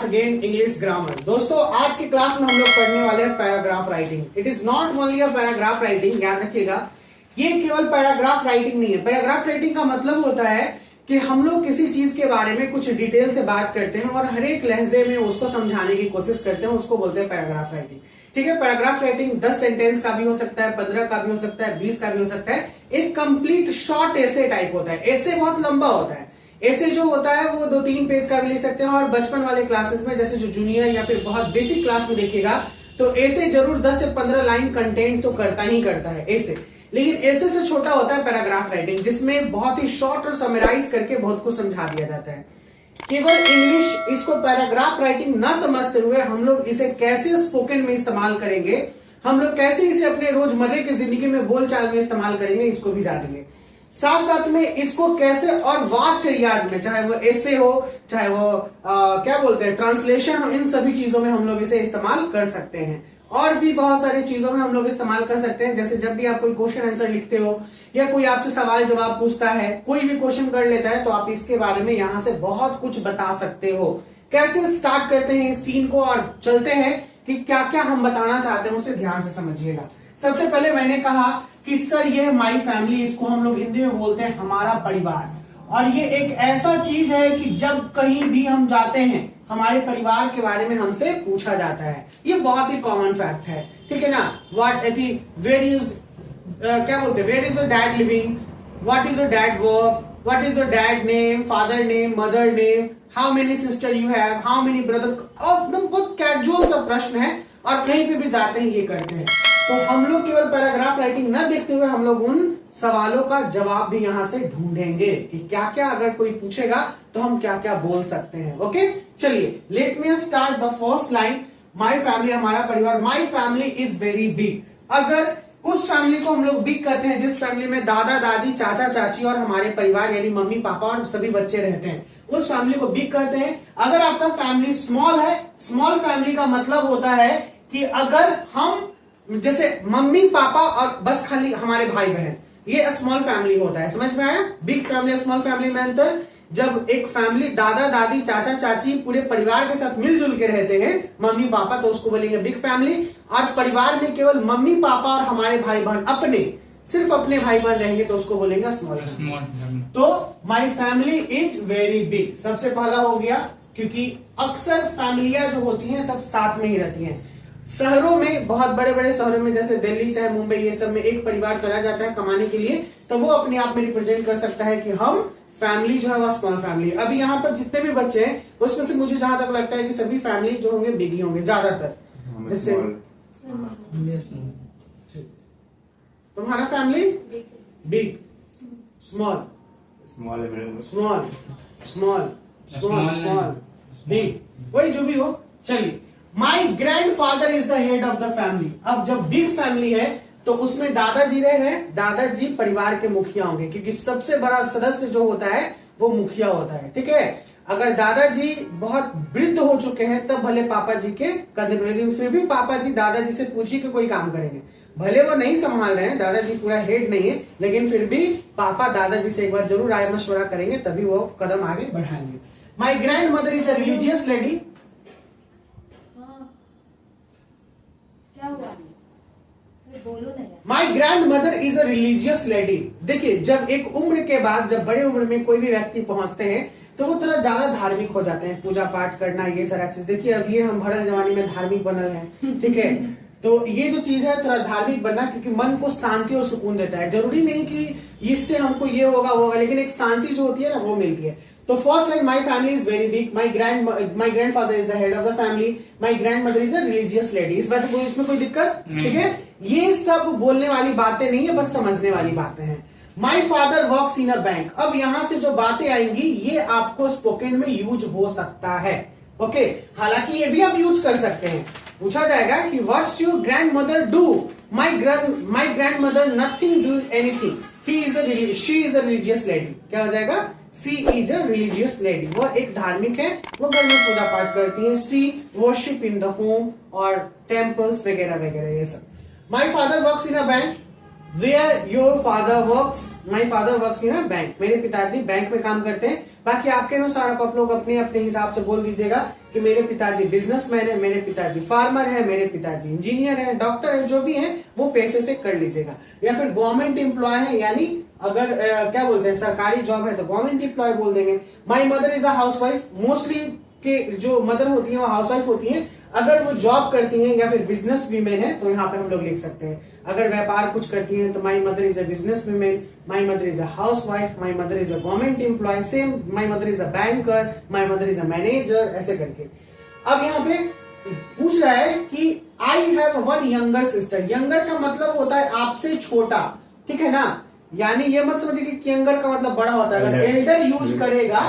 Again English grammar. दोस्तों आज की क्लास में हम लोग पढ़ने वाले हैं paragraph writing. It is not only a paragraph writing, याद रखिएगा ये केवल पैराग्राफ राइटिंग नहीं है। पैराग्राफ राइटिंग का मतलब होता है कि हम लोग किसी चीज के बारे में कुछ डिटेल से बात करते हैं और हर एक लहजे में उसको समझाने की कोशिश करते हैं, उसको बोलते हैं पैराग्राफ राइटिंग। ठीक है, पैराग्राफ राइटिंग 10 सेंटेंस का भी हो सकता है, 15 का भी हो सकता है, 20 का भी हो सकता है। एक कंप्लीट शॉर्ट एसे टाइप होता है। एसे बहुत लंबा होता है। ऐसे जो होता है वो 2-3 पेज का भी ले सकते हैं। और बचपन वाले क्लासेस में जैसे जो जूनियर या फिर बहुत बेसिक क्लास में देखिएगा तो ऐसे जरूर 10 से 15 लाइन कंटेंट तो करता ही करता है ऐसे। लेकिन ऐसे से छोटा होता है पैराग्राफ राइटिंग, जिसमें बहुत ही शॉर्ट और समराइज करके बहुत कुछ समझा दिया जाता है। केवल इंग्लिश इसको पैराग्राफ राइटिंग ना समझते हुए हम लोग इसे कैसे स्पोकन में इस्तेमाल करेंगे, हम लोग कैसे इसे अपने रोजमर्रे की जिंदगी में बोलचाल में इस्तेमाल करेंगे, इसको भी जानेंगे। साथ साथ में इसको कैसे और वास्ट एरियाज में, चाहे वो ऐसे हो, चाहे वो क्या बोलते हैं ट्रांसलेशन हो, इन सभी चीजों में हम लोग इसे इस्तेमाल कर सकते हैं। और भी बहुत सारी चीजों में हम लोग इस्तेमाल कर सकते हैं। जैसे जब भी आप कोई क्वेश्चन आंसर लिखते हो या कोई आपसे सवाल जवाब पूछता है, कोई भी क्वेश्चन कर लेता है, तो आप इसके बारे में यहां से बहुत कुछ बता सकते हो। कैसे स्टार्ट करते हैं इस सीन को और चलते हैं कि क्या क्या हम बताना चाहते हैं, उसे ध्यान से समझिएगा। सबसे पहले मैंने कहा कि सर ये माई फैमिली, इसको हम लोग हिंदी में बोलते हैं हमारा परिवार। और ये एक ऐसा चीज है कि जब कहीं भी हम जाते हैं हमारे परिवार के बारे में हमसे पूछा जाता है। ये बहुत ही कॉमन फैक्ट है, ठीक है ना। वेयर इज क्या बोलते हैं, where is your dad living, what is your dad work, what is your dad name, father name, mother name, how many sister you have, how many brother. एकदम बहुत casual सा प्रश्न है और कहीं पे भी जाते हैं ये करते हैं। तो हम लोग केवल पैराग्राफ राइटिंग न देखते हुए हम लोग उन सवालों का जवाब भी यहां से ढूंढेंगे कि क्या क्या अगर कोई पूछेगा तो हम क्या क्या बोल सकते हैं। ओके, चलिए let me start the first line. My family, हमारा परिवार। My family is very big. अगर उस फैमिली को हम लोग बिग कहते हैं जिस फैमिली में दादा दादी, चाचा चाची और हमारे परिवार यानी मम्मी पापा और सभी बच्चे रहते हैं, उस फैमिली को बिग कहते हैं। अगर आपका फैमिली स्मॉल है, स्मॉल फैमिली का मतलब होता है कि अगर हम जैसे मम्मी पापा और बस खाली हमारे भाई बहन, ये स्मॉल फैमिली होता है। समझ में आया बिग फैमिली स्मॉल फैमिली में अंतर? जब एक फैमिली दादा दादी चाचा चाची पूरे परिवार के साथ मिलजुल के रहते हैं मम्मी पापा, तो उसको बोलेंगे बिग फैमिली। और परिवार में केवल मम्मी पापा और हमारे भाई बहन, अपने सिर्फ अपने भाई बहन रहेंगे, तो उसको बोलेंगे स्मॉल फैमिली। तो my family is very big सबसे पहला हो गया, क्योंकि अक्सर फैमिलियां जो होती हैं सब साथ में ही रहती हैं। शहरों में, बहुत बड़े बड़े शहरों में जैसे दिल्ली चाहे मुंबई, ये सब में एक परिवार चला जाता है कमाने के लिए, तो वो अपने आप में रिप्रेजेंट कर सकता है कि हम फैमिली जो है वो स्मॉल फैमिली। अभी यहाँ पर जितने भी बच्चे हैं उसमें से मुझे जहां तक लगता है कि सभी फैमिली जो होंगे बिग ही होंगे ज्यादातर। जैसे तुम्हारा family big, small, small, small, small, small, small, big, वही जो भी हो। चलिए, my grand father is the head of the family. अब जब बिग फैमिली है तो उसमें दादाजी रह गए, दादाजी परिवार के मुखिया होंगे, क्योंकि सबसे बड़ा सदस्य जो होता है वो मुखिया होता है। ठीक है, अगर दादाजी बहुत वृद्ध हो चुके हैं तब भले पापा जी के कंधे पे, लेकिन फिर भी पापा जी दादाजी से पूछिए कि कोई काम करेंगे। भले वो नहीं संभाल रहे हैं, दादाजी पूरा हेड नहीं है, लेकिन फिर भी पापा दादाजी से एक बार जरूर राय मशवरा करेंगे, तभी वो कदम आगे बढ़ाएंगे। My grand mother is a religious lady. My grand mother is a religious lady. देखिए, जब एक उम्र के बाद, जब बड़े उम्र में कोई भी व्यक्ति पहुंचते हैं तो वो थोड़ा ज्यादा धार्मिक हो जाते हैं, पूजा पाठ करना, ये सारा चीज। देखिए अब ये हम भरल जमाने में धार्मिक बनल हैं, ठीक है। तो ये जो चीज है थोड़ा धार्मिक बनना, क्योंकि मन को शांति और सुकून देता है। जरूरी नहीं कि इससे हमको ये होगा वो होगा, लेकिन एक शांति जो होती है ना वो मिलती है। तो first line, my family is very big, my grand father is the head of the family, my grand mother is a religious lady. इस बात में इसमें कोई दिक्कत? ठीक है, ये सब बोलने वाली बातें नहीं है, बस समझने वाली बातें हैं। माई father works in a bank. अब यहां से जो बातें आएंगी ये आपको स्पोकन में यूज हो सकता है। ओके, हालांकि ये भी आप यूज कर सकते हैं। पूछा जाएगा कि what's your grand mother do? My grand mother nothing do anything, she is a religious lady. क्या हो जाएगा? सी इज अ रिलीजियस लेडी। वो एक धार्मिक है, वो घर में पूजा पाठ करती है। She worship in the home और टेम्पल्स वगैरह वगैरह ये सब। My father works in a bank. Where your father works, my father works in a bank, मेरे पिताजी बैंक में काम करते हैं। बाकी आपके अनुसार आप लोग अपने अपने हिसाब से बोल दीजिएगा कि मेरे पिताजी बिजनेसमैन है, मेरे पिताजी फार्मर है, मेरे पिताजी इंजीनियर है, डॉक्टर है, जो भी है वो पैसे से कर लीजिएगा। या फिर गवर्नमेंट एम्प्लॉय है, यानी अगर क्या बोलते हैं सरकारी जॉब है तो गवर्नमेंट एम्प्लॉय बोल देंगे। माई mother is a house wife, mostly के जो मदर होती है वो हाउस वाइफ होती है। अगर वो जॉब करती हैं या फिर बिजनेस वीमेन है तो यहाँ पे हम लोग लिख सकते हैं। अगर व्यापार कुछ करती हैं तो my mother is a business women, my mother is a housewife, my mother is a government employee, same my mother is a banker, my mother is a manager, ऐसे करके। अब यहाँ पे पूछ रहा है कि I have one younger sister. Younger का मतलब होता है आपसे छोटा, ठीक है ना, यानी ये मत समझिए कि यंगर का मतलब बड़ा होता है। अगर एल्डर यूज करेगा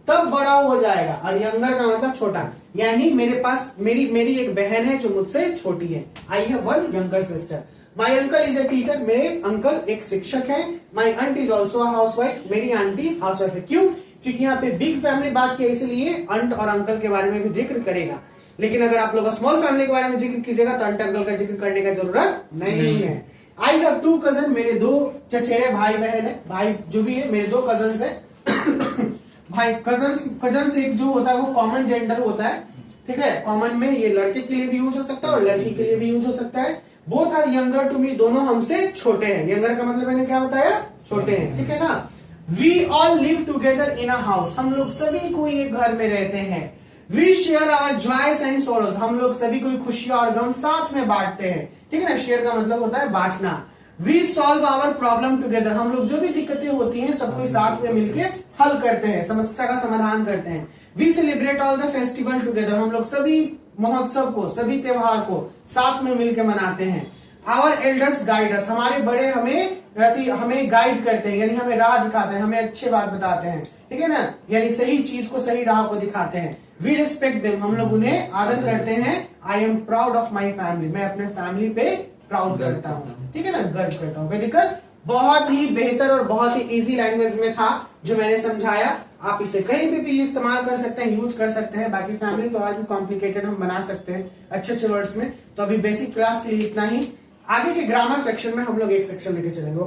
तब बड़ा हो जाएगा, और यंगर का मतलब छोटा, यानी मेरे पास मेरी एक बहन है जो मुझसे छोटी है। I have one younger sister. My uncle is a teacher, मेरे अंकल एक शिक्षक है। My aunt is also a housewife, मेरी आंटी हाउस वाइफ है। क्यों? क्योंकि यहाँ पे बिग फैमिली बात की, इसलिए अंट और अंकल के बारे में भी जिक्र करेगा। लेकिन अगर आप लोग स्मॉल फैमिली के बारे में जिक्र कीजिएगा तो अंट अंकल का जिक्र करने का जरूरत नहीं है। आई हैव टू कजन, मेरे दो चचेरे भाई बहन है, भाई जो भी है मेरे दो कजन्स है। भाई कजन्स एक जो होता है वो कॉमन जेंडर होता है, ठीक है। कॉमन में ये लड़के के लिए भी यूज हो सकता है और लड़की के लिए भी यूज हो सकता है। Both are younger to me, दोनों हमसे छोटे हैं। यंगर का मतलब मैंने क्या बताया, छोटे हैं, ठीक है ना। We all live together in a house, हम लोग सभी कोई एक घर में रहते हैं। We share our joys and sorrows, हम लोग सभी कोई खुशियां और गम साथ में बांटते हैं, ठीक है ना। शेयर का मतलब होता है बांटना। We solve our problem together, हम लोग जो भी दिक्कतें होती हैं सबको साथ में मिलकर हल करते हैं, समस्या का समाधान करते हैं। We celebrate all the festival together, हम लोग सभी महोत्सव को, सभी त्योहार को साथ में मिलकर मनाते हैं। आवर एल्डर्स गाइड अस, हमारे बड़े हमें गाइड करते हैं, यानी हमें राह दिखाते हैं, हमें अच्छी बात बताते हैं, ठीक है ना, यानी सही चीज को, सही राह को दिखाते हैं। वी रिस्पेक्ट देम, हम लोग उन्हें आदर करते हैं। I am proud of my family, मैं अपने फैमिली पे प्राउड करता हूँ, ठीक है ना, गर्व करता हूँ। कोई दिक्कत? बहुत ही बेहतर और बहुत ही इजी लैंग्वेज में था जो मैंने समझाया। आप इसे कहीं भी इस्तेमाल कर सकते हैं, यूज कर सकते हैं। बाकी फैमिली तो और भी कॉम्प्लिकेटेड हम बना सकते हैं अच्छे अच्छे वर्ड्स में। तो अभी बेसिक क्लास के लिए इतना ही। आगे के ग्रामर सेक्शन में हम लोग एक सेक्शन लेके चलेंगे।